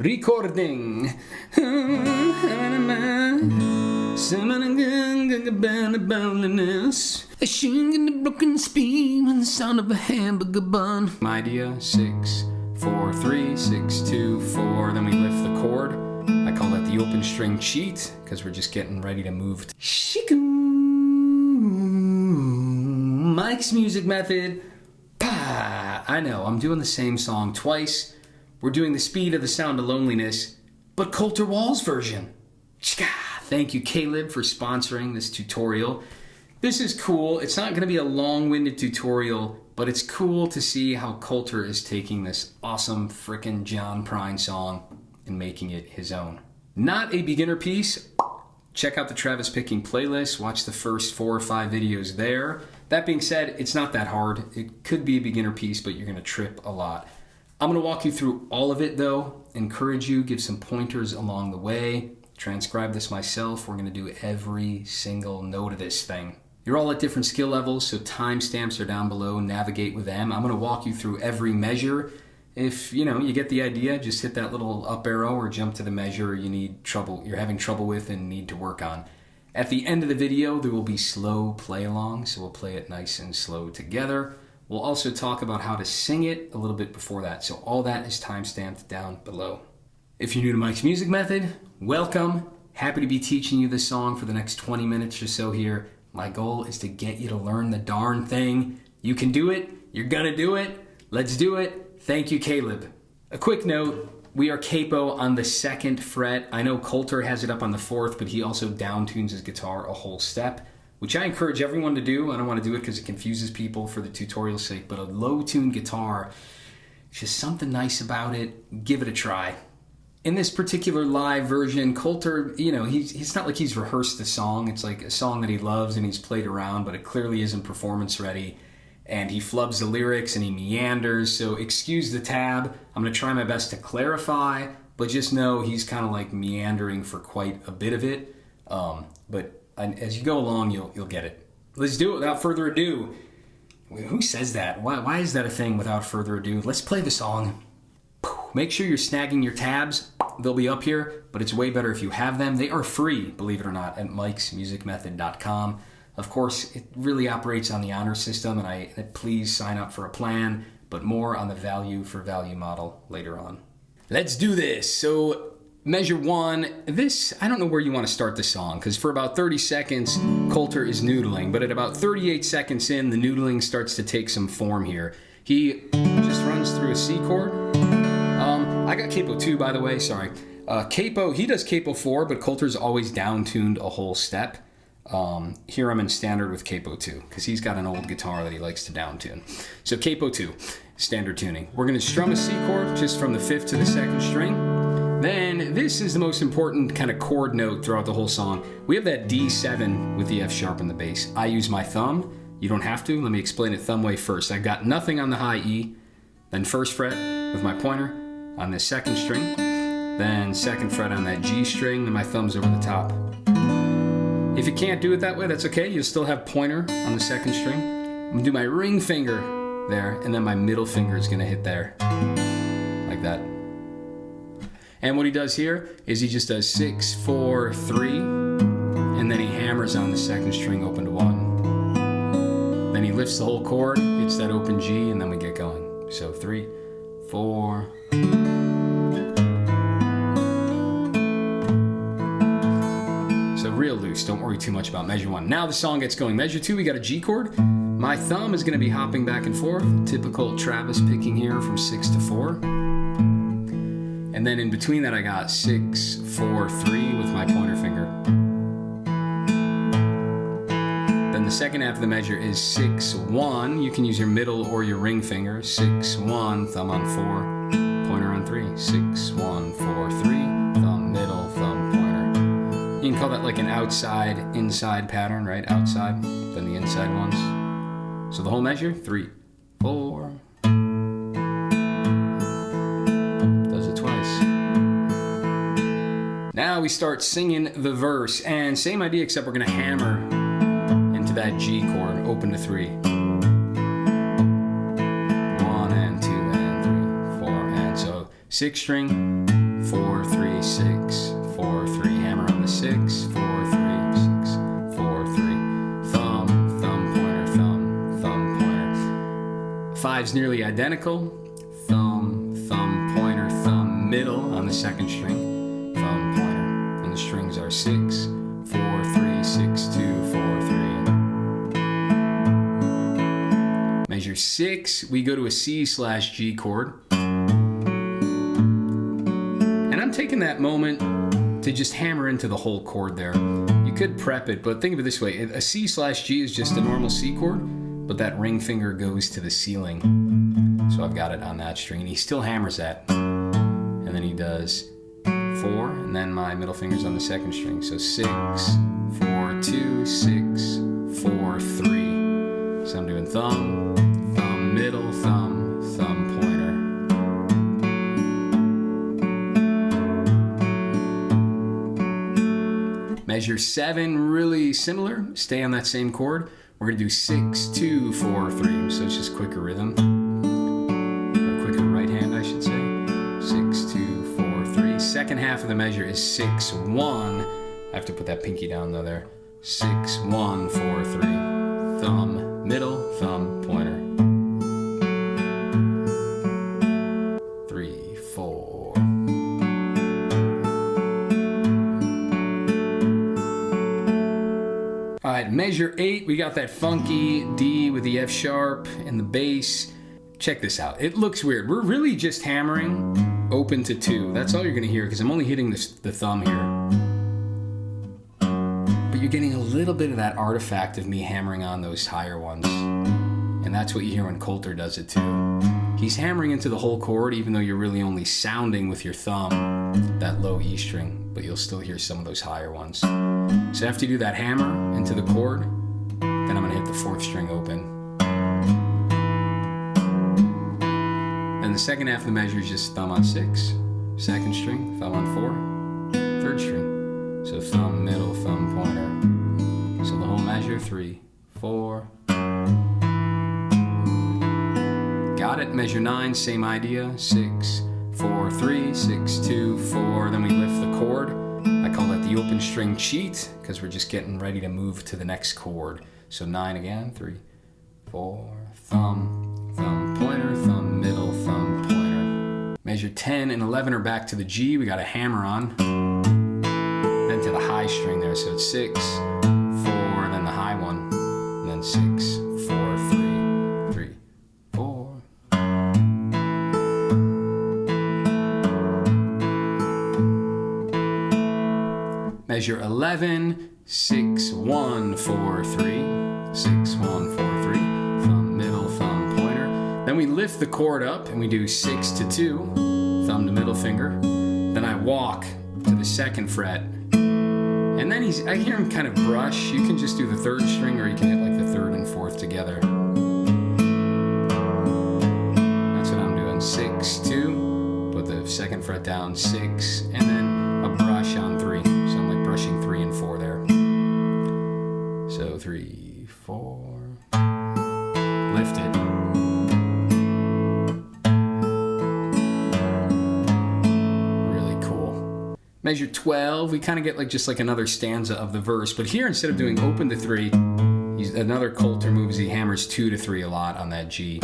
Recording. A shing in the broken speed and the sound of a hamburger bun. My idea, 6, 4, 3, 6, 2, 4. Then we lift the chord. I call that the open string cheat because we're just getting ready to move. Shiku. Mike's music method. Pa. I know, I'm doing the same song twice. We're doing the speed of the sound of loneliness, but Colter Wall's version. Thank you, Caleb, for sponsoring this tutorial. This is cool. It's not going to be a long-winded tutorial, but it's cool to see how Colter is taking this awesome frickin' John Prine song and making it his own. Not a beginner piece. Check out the Travis Picking playlist. Watch the first 4 or 5 videos there. That being said, it's not that hard. It could be a beginner piece, but you're going to trip a lot. I'm going to walk you through all of it though, encourage you, give some pointers along the way, transcribe this myself. We're going to do every single note of this thing. You're all at different skill levels, so timestamps are down below, navigate with them. I'm going to walk you through every measure. If you get the idea, just hit that little up arrow or jump to the measure you're having trouble with and need to work on. At the end of the video, there will be slow play along, so we'll play it nice and slow together. We'll also talk about how to sing it a little bit before that, so all that is timestamped down below. If you're new to Mike's Music Method, welcome. Happy to be teaching you this song for the next 20 minutes or so here. My goal is to get you to learn the darn thing. You can do it. You're gonna do it. Let's do it. Thank you, Caleb. A quick note, we are capo on the 2nd fret. I know Colter has it up on the 4th, but he also down-tunes his guitar a whole step, which I encourage everyone to do. I don't want to do it because it confuses people for the tutorial's sake, but a low-tuned guitar, just something nice about it. Give it a try. In this particular live version, Colter, he's not like he's rehearsed the song. It's like a song that he loves and he's played around, but it clearly isn't performance ready. And he flubs the lyrics and he meanders, so excuse the tab. I'm going to try my best to clarify, but just know he's kind of like meandering for quite a bit of it. But as you go along, you'll get it. Let's do it without further ado. Who says that? Why is that a thing, without further ado? Let's play the song. Make sure you're snagging your tabs. They'll be up here, but it's way better if you have them. They are free, believe it or not, at mikesmusicmethod.com. Of course, it really operates on the honor system, and please sign up for a plan, but more on the value for value model later on. Let's do this. So, measure 1, this, I don't know where you want to start the song, because for about 30 seconds, Colter is noodling, but at about 38 seconds in, the noodling starts to take some form here. He just runs through a C chord. I got capo 2, by the way, sorry. He does capo 4, but Colter's always down-tuned a whole step. Here I'm in standard with capo 2, because he's got an old guitar that he likes to down-tune. So capo 2, standard tuning. We're going to strum a C chord just from the 5th to the 2nd string. Then, this is the most important kind of chord note throughout the whole song. We have that D7 with the F sharp in the bass. I use my thumb. You don't have to. Let me explain it thumb way first. I've got nothing on the high E, then 1st fret with my pointer on the 2nd string, then 2nd fret on that G string, and my thumb's over the top. If you can't do it that way, that's okay. You'll still have pointer on the 2nd string. I'm gonna do my ring finger there, and then my middle finger is gonna hit there, like that. And what he does here is he just does 6, 4, 3, and then he hammers on the 2nd string open to 1. Then he lifts the whole chord, hits that open G, and then we get going. So 3, 4. So real loose, don't worry too much about measure 1. Now the song gets going. Measure 2, we got a G chord. My thumb is going to be hopping back and forth. Typical Travis Picking here from 6 to 4. And then in between that I got 6, 4, 3 with my pointer finger. Then the second half of the measure is 6, 1. You can use your middle or your ring finger. 6, 1, thumb on 4, pointer on 3. 6, 1, 4, 3, thumb, middle, thumb, pointer. You can call that like an outside, inside pattern, right? Outside, then the inside ones. So the whole measure, 3, 4. Does it twice. Now we start singing the verse, and same idea except we're gonna hammer into that G chord, open to 3. 1 and 2 and 3, 4, and so 6th string, 4, 6, 4, 3, 6, 4, 3. Thumb, thumb, pointer, thumb, thumb, pointer. 5's nearly identical. Thumb, thumb, pointer, thumb, middle on the second string. Thumb, pointer. And the strings are 6, 4, 3, 6, 2, 4, 3. Measure 6, we go to a C/G chord. And I'm taking that moment to just hammer into the whole chord there. You could prep it, but think of it this way. A C/G is just a normal C chord, but that ring finger goes to the ceiling. So I've got it on that string. And he still hammers that. And then he does 4, and then my middle finger's on the second string. So 6, 4, 2, 6, 4, 3. So I'm doing thumb, thumb, middle, thumb, thumb, pointer. Measure 7, really similar. Stay on that same chord. We're gonna do 6, 2, 4, 3. So it's just quicker rhythm. Or quicker right hand, I should say. 6, 2, 4, 3. Second half of the measure is 6, 1. I have to put that pinky down though there. 6, 1, 4, 3. Thumb, middle, thumb, pointer. 3, 4. All right, measure 8, we got that funky D with the F sharp and the bass. Check this out. It looks weird. We're really just hammering open to 2. That's all you're gonna hear because I'm only hitting the thumb here. But you're getting a little bit of that artifact of me hammering on those higher ones. And that's what you hear when Colter does it too. He's hammering into the whole chord even though you're really only sounding with your thumb that low E string, but you'll still hear some of those higher ones. So after you do that hammer into the chord, then I'm gonna hit the 4th string open. And the second half of the measure is just thumb on 6, second string, thumb on 4, 3rd string. So thumb, middle, thumb, pointer. So the whole measure, 3, 4. Got it. Measure 9, same idea. 6, 4, 3, 6, 2, 4. Then we lift the chord. I call that the open string cheat because we're just getting ready to move to the next chord. So 9 again, 3, 4, thumb, thumb, pointer, thumb, middle, thumb, pointer. Measure 10 and 11 are back to the G. We got a hammer on. Then to the high string there. So it's 6, 4, and then the high one. And then 6, 4, 3, 3, 4. Measure 11, 6, 1, 4, 3, 6, 1, 4, 3, thumb, middle, thumb, pointer. Then we lift the chord up and we do 6 to 2, thumb to middle finger. Then I walk to the 2nd fret. And then I hear him kind of brush. You can just do the 3rd string or you can hit like the 3rd and 4th together. That's what I'm doing, 6, 2, put the 2nd fret down, 6, and then a brush on 3. So I'm like brushing 3 and 4 there. So 3, 4, lift it. Really cool. Measure 12, we kind of get like just like another stanza of the verse, but here instead of doing open to 3, another Colter move is he hammers 2 to 3 a lot on that G.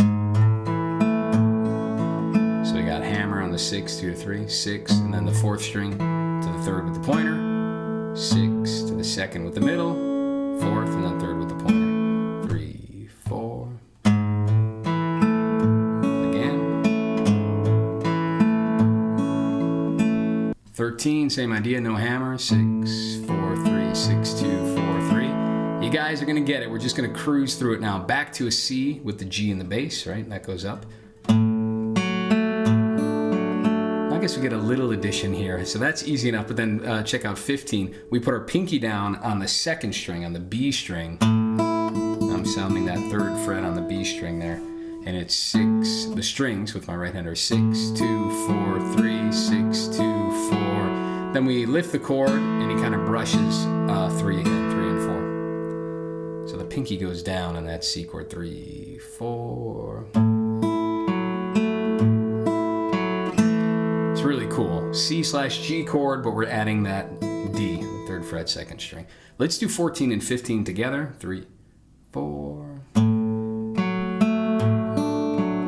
So we got hammer on the 6, 2 to 3, 6, and then the 4th string to the 3rd with the pointer, 6 to the 2nd with the middle, 4th, and then 3rd with the pointer. 3, 4. Again. 13, same idea, no hammer. 6, 4, 3, 6, 2, 4, 3. You guys are gonna get it. We're just gonna cruise through it now. Back to a C with the G in the bass, right? That goes up. I guess we get a little addition here, so that's easy enough, but then check out 15. We put our pinky down on the 2nd string, on the B string. I'm sounding that 3rd fret on the B string there, and it's 6, the strings with my right hand are 6, 2, 4, 3, 6, 2, 4. Then we lift the chord, and he kind of brushes 3 again, 3 and 4. So the pinky goes down on that C chord, 3, 4. Really cool. C/G chord, but we're adding that D, 3rd fret, 2nd string. Let's do 14 and 15 together. 3, 4.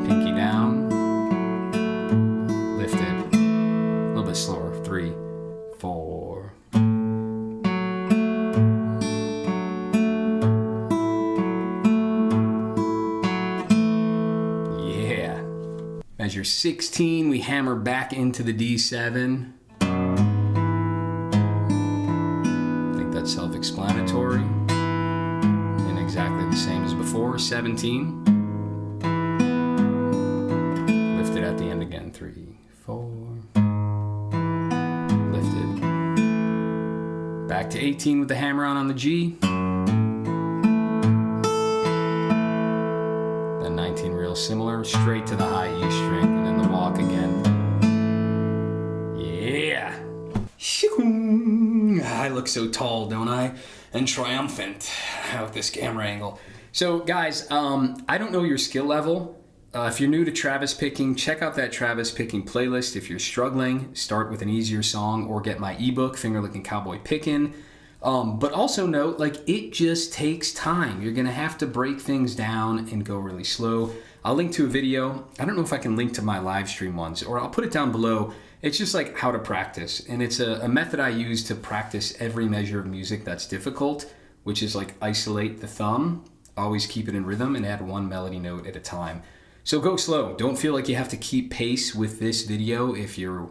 Pinky down. Lift it. A little bit slower. 3, 4. Yeah. Measure 16, we hammer back into the D7. Self-explanatory and exactly the same as before. 17, lift it at the end again. 3, 4, lift it back to 18 with the hammer on the G, then 19 real similar, straight to the high E string, and then the walk again. Yeah. I look so tall, don't I? And triumphant with this camera angle. So guys, I don't know your skill level. If you're new to Travis picking, check out that Travis picking playlist. If you're struggling, start with an easier song or get my ebook, Finger Licking Cowboy Pickin'. But also note, like, it just takes time. You're gonna have to break things down and go really slow. I'll link to a video. I don't know if I can link to my live stream ones, or I'll put it down below. It's just like how to practice, and it's a method I use to practice every measure of music that's difficult, which is like isolate the thumb, always keep it in rhythm, and add one melody note at a time. So go slow. Don't feel like you have to keep pace with this video if you're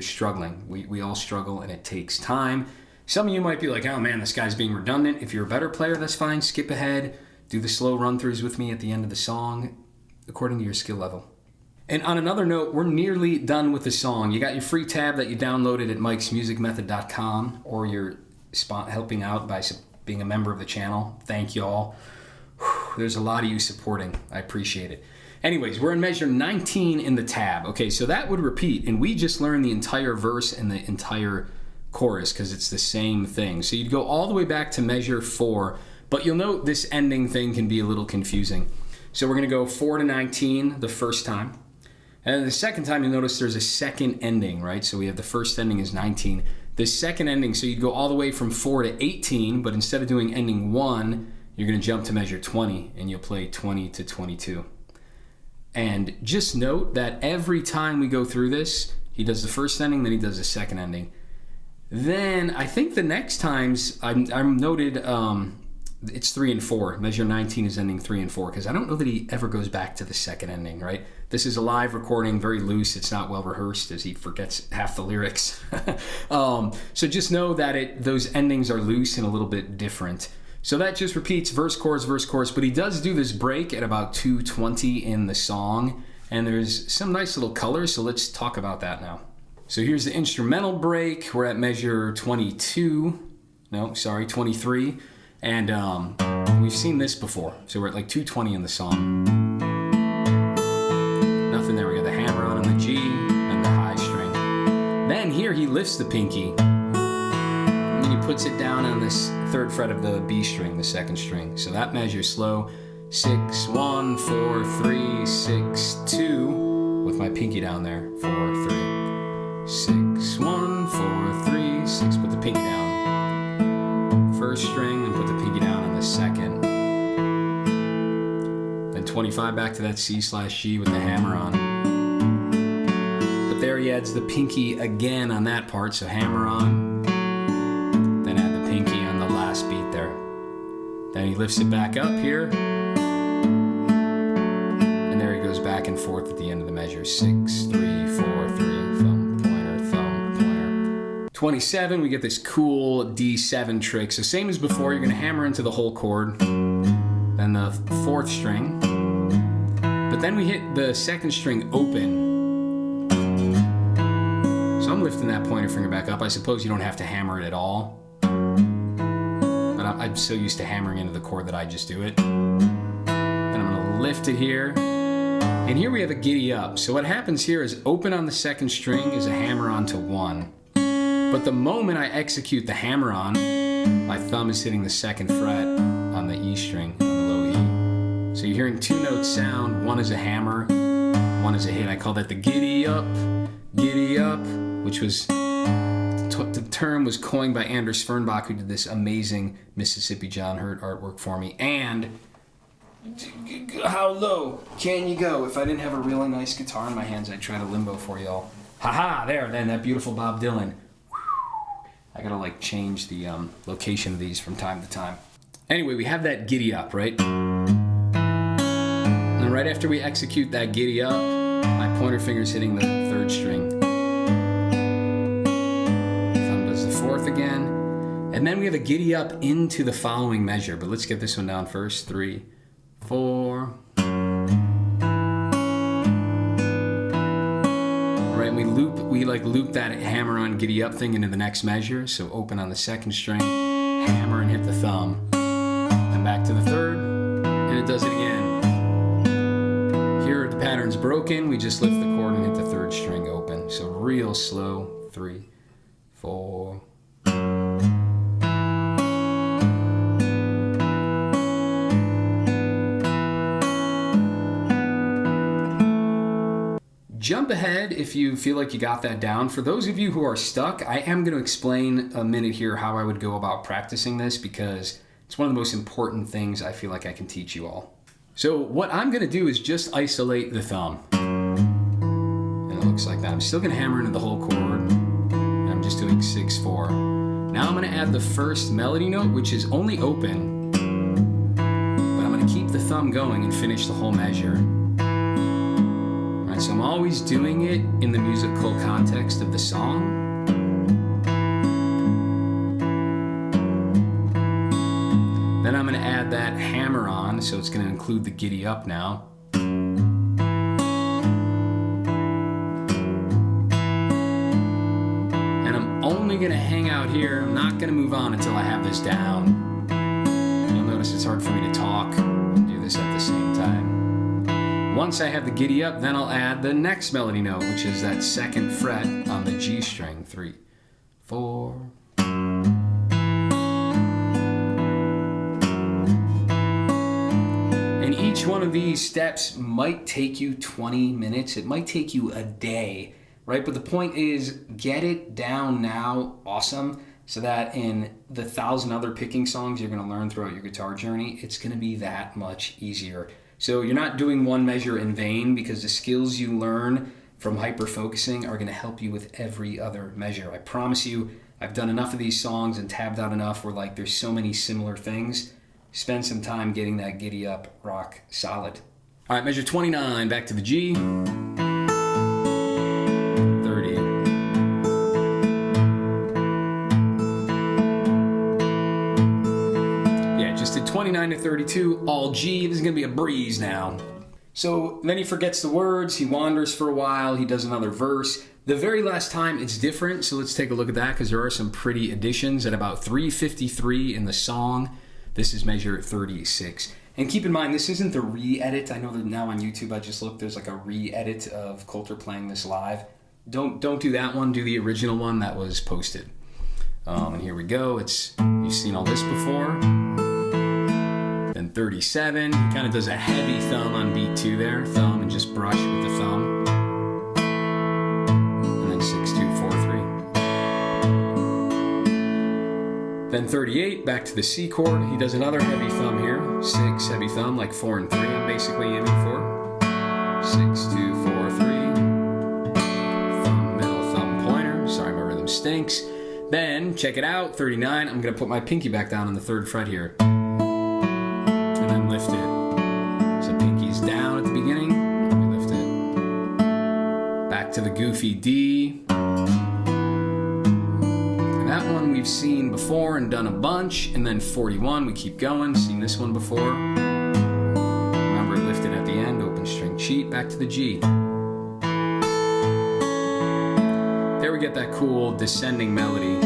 struggling. We all struggle, and it takes time. Some of you might be like, oh man, this guy's being redundant. If you're a better player, that's fine. Skip ahead. Do the slow run-throughs with me at the end of the song, according to your skill level. And on another note, we're nearly done with the song. You got your free tab that you downloaded at mikesmusicmethod.com, or you're helping out by being a member of the channel. Thank y'all. There's a lot of you supporting. I appreciate it. Anyways, we're in measure 19 in the tab. Okay, so that would repeat, and we just learned the entire verse and the entire chorus because it's the same thing. So you'd go all the way back to measure 4, but you'll note this ending thing can be a little confusing. So we're gonna go 4 to 19 the first time. And the second time, you'll notice there's a second ending, right? So we have the first ending is 19. The second ending, so you'd go all the way from 4 to 18, but instead of doing ending 1, you're gonna jump to measure 20, and you'll play 20 to 22. And just note that every time we go through this, he does the first ending, then he does the second ending. Then I think the next times I'm noted, it's 3 and 4. Measure 19 is ending 3 and 4, because I don't know that he ever goes back to the second ending, right? This is a live recording, very loose. It's not well rehearsed, as he forgets half the lyrics. So just know that those endings are loose and a little bit different. So that just repeats verse, chorus, but he does do this break at about 2:20 in the song, and there's some nice little colors, so let's talk about that now. So here's the instrumental break. We're at measure 23. And we've seen this before. So we're at like 2:20 in the song. Nothing there. We got the hammer on the G and the high string. Then here he lifts the pinky. And then he puts it down on this 3rd fret of the B string, the 2nd string. So that measures slow. 6, 1, 4, 3, 6, 2. With my pinky down there. 4, 3. 6, 1, 4, 3, 6. Put the pinky down. First string, and put the pinky down on the second. Then 25 back to that C/G with the hammer on. But there he adds the pinky again on that part, so hammer on. Then add the pinky on the last beat there. Then he lifts it back up here. And there he goes back and forth at the end of the measure. 6, 3, 4, 3, thumb, pointer, thumb, pointer. 27, we get this cool D7 trick. So same as before, you're gonna hammer into the whole chord, then the 4th string, but then we hit the 2nd string open. So I'm lifting that pointer finger back up. I suppose you don't have to hammer it at all, but I'm so used to hammering into the chord that I just do it. Then I'm gonna lift it here, and here we have a giddy up. So what happens here is open on the 2nd string is a hammer on to 1. But the moment I execute the hammer on, my thumb is hitting the 2nd fret on the E string, on the low E. So you're hearing 2 notes sound. One is a hammer, one is a hit. I call that the giddy up, which was the term was coined by Anders Fernbach, who did this amazing Mississippi John Hurt artwork for me. And how low can you go? If I didn't have a really nice guitar in my hands, I'd try to limbo for y'all. Haha, there, then that beautiful Bob Dylan. I gotta like change the location of these from time to time. Anyway, we have that giddy up, right? And right after we execute that giddy up, my pointer finger's hitting the third string. Thumb does the fourth again. And then we have a giddy up into the following measure, but let's get this one down first. 3, 4. Right, and we loop that hammer on giddy up thing into the next measure. So open on the second string, hammer and hit the thumb. Then back to the third, and it does it again. Here the pattern's broken, we just lift the chord and hit the third string open. So real slow, 3, 4. Jump ahead if you feel like you got that down. For those of you who are stuck, I am going to explain a minute here how I would go about practicing this, because it's one of the most important things I feel like I can teach you all. So what I'm going to do is just isolate the thumb. And it looks like that. I'm still going to hammer into the whole chord. And I'm just doing 6, 4. Now I'm going to add the first melody note, which is only open. But I'm going to keep the thumb going and finish the whole measure. So I'm always doing it in the musical context of the song. Then I'm going to add that hammer on, so it's going to include the giddy up now. And I'm only going to hang out here. I'm not going to move on until I have this down. You'll notice it's hard for me to talk and do this at the same time. Once I have the giddy up, then I'll add the next melody note, which is that second fret on the G string. 3, 4. And each one of these steps might take you 20 minutes. It might take you a day, right? But the point is, get it down now, awesome, so that in the 1,000 other picking songs you're going to learn throughout your guitar journey, it's going to be that much easier. So you're not doing one measure in vain, because the skills you learn from hyper-focusing are going to help you with every other measure. I promise you, I've done enough of these songs and tabbed out enough where like there's so many similar things. Spend some time getting that giddy up rock solid. All right, measure 29, back to the G. 30. Yeah, just did 29 to 32, all G. This is going to be a breeze now. So then he forgets the words, he wanders for a while, he does another verse. The very last time it's different, so let's take a look at that, because there are some pretty additions. At about 3:53 in the song, this is measure 36. And keep in mind, this isn't the re-edit. I know that now on YouTube, I just looked, there's like a re-edit of Colter playing this live. Don't do that one, do the original one that was posted. And here we go, you've seen all this before. Then 37, he kind of does a heavy thumb on beat 2 there, thumb and just brush with the thumb. And then 6, 2, 4, 3. Then 38, back to the C chord. He does another heavy thumb here, 6, heavy thumb, like 4 and 3 I'm basically aiming for. 6, 2, 4, 3. Thumb, middle, thumb, pointer. Sorry, my rhythm stinks. Then, check it out, 39, I'm going to put my pinky back down on the 3rd fret here. Lift it. So pinky's down at the beginning, let me lift it. Back to the goofy D. And that one we've seen before and done a bunch. And then 41, we keep going, seen this one before. Remember, lift it at the end, open string cheat, back to the G. There we get that cool descending melody.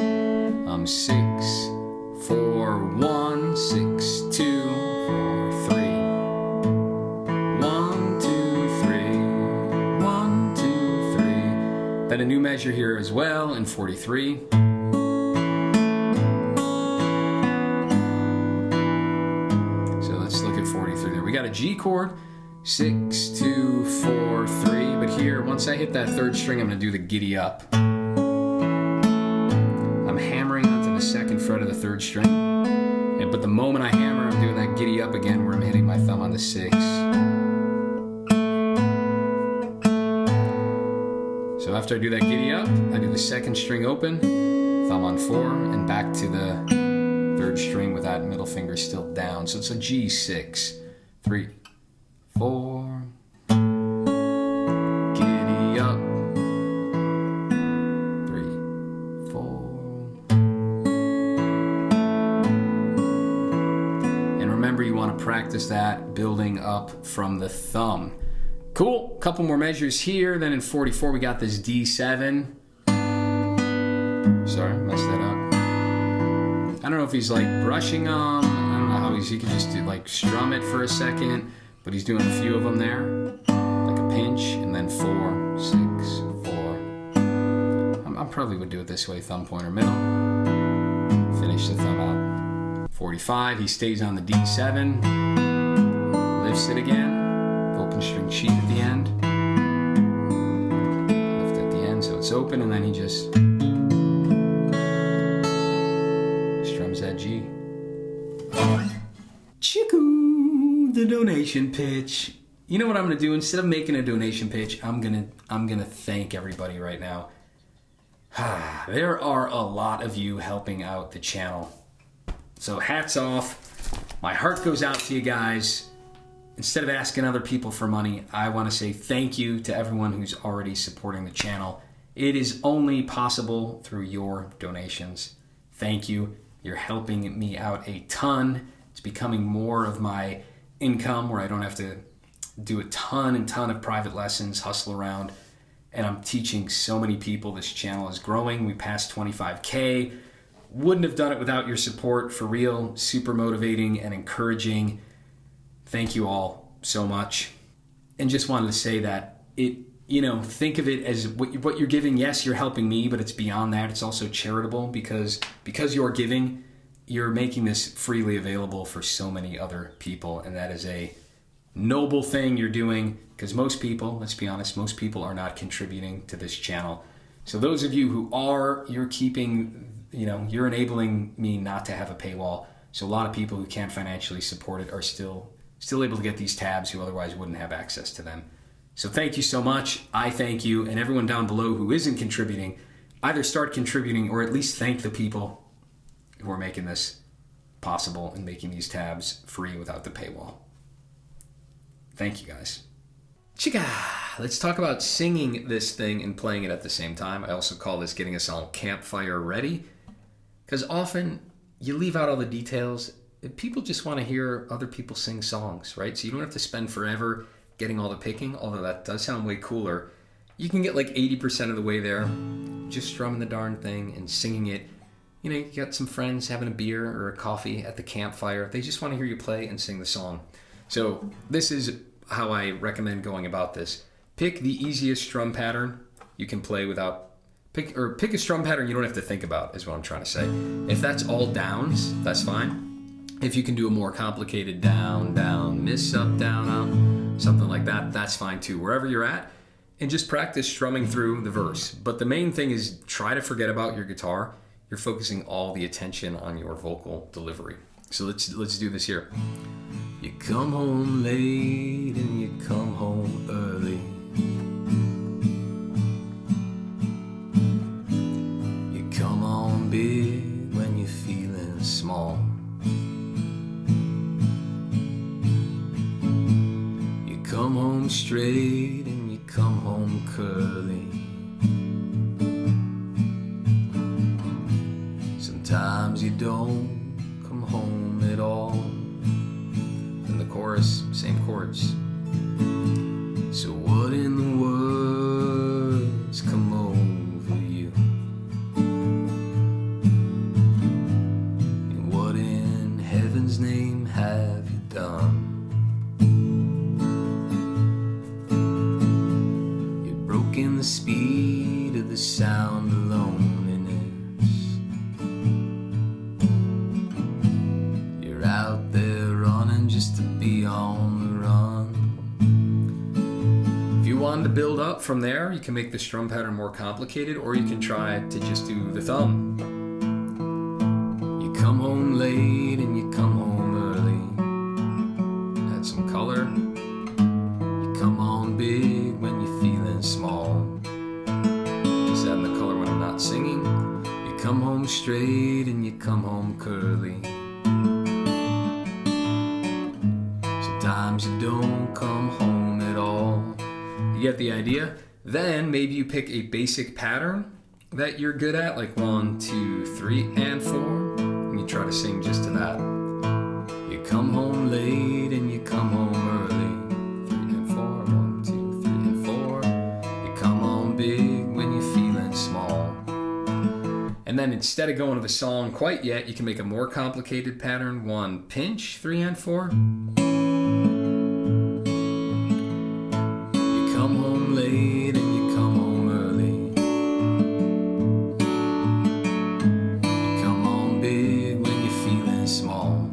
6, 4, 1, 6, 2, 4, 3. 1, 2, 3. 1, 2, 3. Then a new measure here as well in 43. So let's look at 43 there. We got a G chord, 6, 2, 4, 3. But here, once I hit that 3rd string, I'm going to do the giddy up. to the 3rd string. But the moment I hammer, I'm doing that giddy up again where I'm hitting my thumb on the 6. So after I do that giddy up, I do the 2nd string open, thumb on 4, and back to the 3rd string with that middle finger still down. So it's a G6. 3, 4. Giddy up. 3, 4. And remember, you want to practice that building up from the thumb. Cool. Couple more measures here. Then in 44, we got this D7. Sorry, messed that up. I don't know if he's like brushing on. I don't know how he could just do like strum it for a second, but he's doing a few of them there, like a pinch, and then 4, 6, 4. I probably would do it this way: thumb, pointer, middle. Finish the thumb out. 45. He stays on the D7, lifts it again. Open string sheet at the end, lift at the end so it's open, and then he just strums that G. Chiku, the donation pitch. You know what I'm gonna do? Instead of making a donation pitch, I'm gonna thank everybody right now. There are a lot of you helping out the channel, so hats off. My heart goes out to you guys. Instead of asking other people for money, I want to say thank you to everyone who's already supporting the channel. It is only possible through your donations. Thank you. You're helping me out a ton. It's becoming more of my income where I don't have to do a ton of private lessons, hustle around. And I'm teaching so many people. This channel is growing. We passed 25K. Wouldn't have done it without your support, for real. Super motivating and encouraging. Thank you all so much. And just wanted to say that think of it as what you're giving. Yes, you're helping me, but it's beyond that. It's also charitable because you're giving, you're making this freely available for so many other people. And that is a noble thing you're doing, because most people, let's be honest, most people are not contributing to this channel. So those of you who are, you're enabling me not to have a paywall. So a lot of people who can't financially support it are still able to get these tabs who otherwise wouldn't have access to them. So thank you so much. I thank you, and everyone down below who isn't contributing, either start contributing or at least thank the people who are making this possible and making these tabs free without the paywall. Thank you guys. Chica! Let's talk about singing this thing and playing it at the same time. I also call this getting a song Campfire ready, because often you leave out all the details. People just want to hear other people sing songs, right? So you don't have to spend forever getting all the picking, although that does sound way cooler. You can get like 80% of the way there, just strumming the darn thing and singing it. You got some friends having a beer or a coffee at the campfire. They just want to hear you play and sing the song. So this is how I recommend going about this. Pick the easiest strum pattern you can play without... Pick a strum pattern you don't have to think about, is what I'm trying to say. If that's all downs, that's fine. If you can do a more complicated down, down, miss, up, down, up, something like that, that's fine too. Wherever you're at, and just practice strumming through the verse. But the main thing is try to forget about your guitar. You're focusing all the attention on your vocal delivery. So let's do this here. You come home late and you come home early. You come on big when you're feeling small. Come home straight and you come home curly. Sometimes you don't come home at all. And the chorus, same chords. So what in the world's come over you? And what in heaven's name have you done? In the speed of the sound of loneliness, you're out there running just to be on the run. If you wanted to build up from there, you can make the strum pattern more complicated, or you can try to just do the thumb. You come home late and you come home early. Add some color. You come on big when you're feeling small. Just adding the color when I'm not singing. You come home straight and you come home curly. Sometimes you don't come home at all. You get the idea? Then maybe you pick a basic pattern that you're good at, like 1, 2, 3, and 4, and you try to sing just to that. You come home late and you come home early. 3 and 4, 1, 2, 3, and 4. You come on big when you're feeling small. And then instead of going to the song quite yet, you can make a more complicated pattern. 1 pinch, 3 and 4. Come home late and you come home early. You come on big when you're feeling small.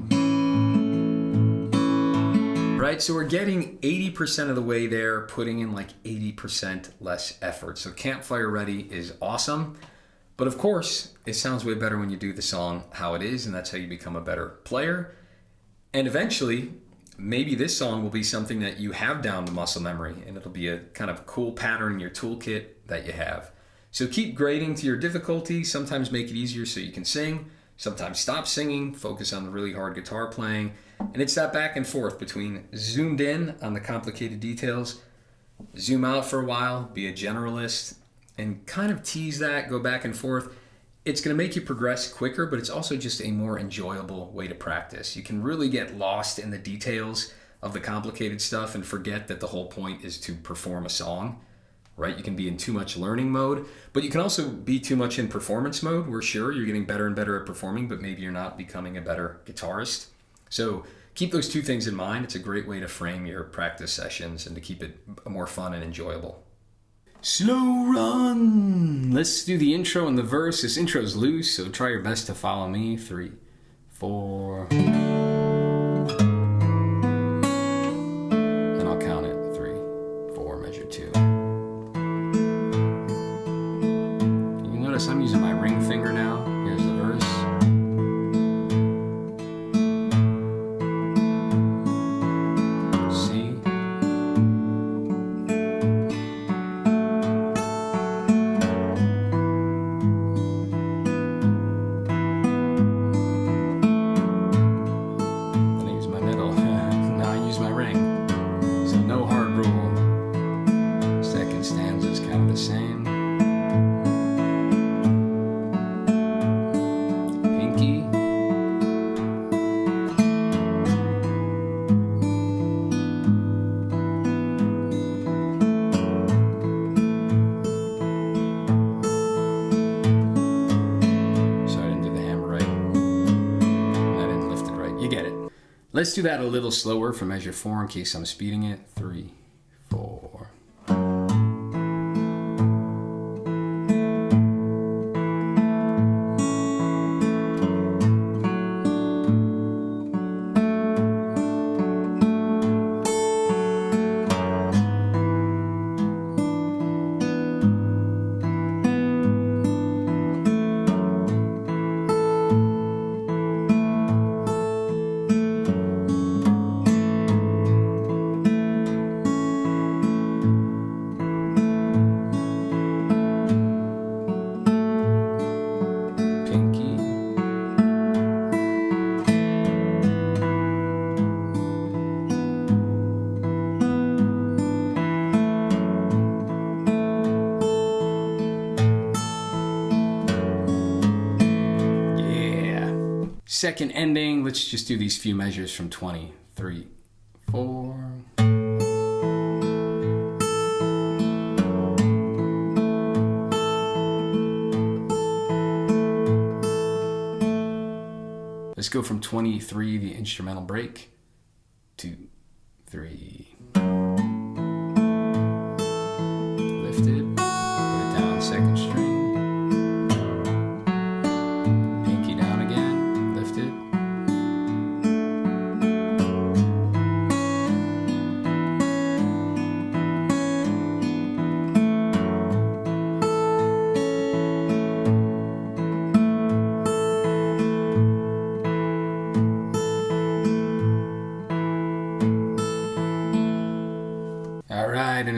Right, so we're getting 80% of the way there, putting in like 80% less effort. So Campfire Ready is awesome. But of course, it sounds way better when you do the song how it is, and that's how you become a better player. And eventually, maybe this song will be something that you have down to muscle memory, and it'll be a kind of cool pattern in your toolkit that you have. So keep grading to your difficulty. Sometimes make it easier so you can sing. Sometimes stop singing, focus on the really hard guitar playing. And it's that back and forth between zoomed in on the complicated details, zoom out for a while, be a generalist, and kind of tease that, go back and forth. It's going to make you progress quicker, but it's also just a more enjoyable way to practice. You can really get lost in the details of the complicated stuff and forget that the whole point is to perform a song, right? You can be in too much learning mode, but you can also be too much in performance mode, where sure, you're getting better and better at performing, but maybe you're not becoming a better guitarist. So keep those two things in mind. It's a great way to frame your practice sessions and to keep it more fun and enjoyable. Slow run. Let's do the intro and the verse. This intro's loose, so try your best to follow me. 3, 4. And I'll count it. 3, 4, measure 2. You notice I'm using my ring finger now. Here's the verse. Let's do that a little slower for measure 4 in case I'm speeding it. 3, 4. Second ending, let's just do these few measures from 20. 3, 4. Let's go from 23, the instrumental break, 2, 3. Lifted, put it down, second string.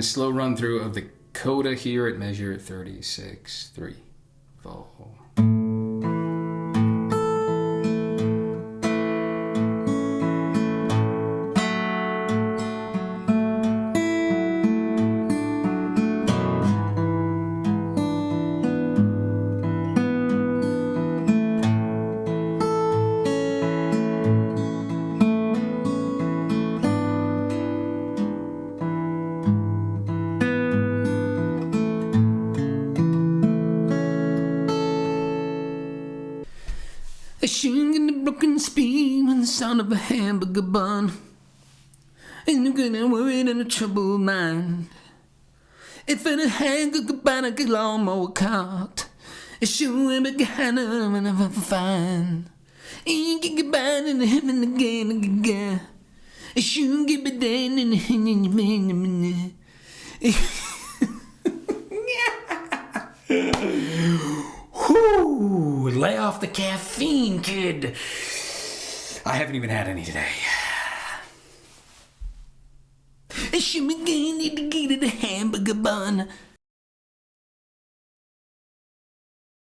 a slow run through of the Coda here at measure 36-3. Vol. A shing in the broken speed when the sound of a hamburger bun. And you're gonna worry in a troubled mind. If in a hand could buy a lawnmower cart, a shoe in a Hannah and I'm fine. You can get by in the heaven again and again. A shoe get me down in the hand in your man. Whoo! Lay off the caffeine, kid. I haven't even had any today. She began to get a hamburger bun.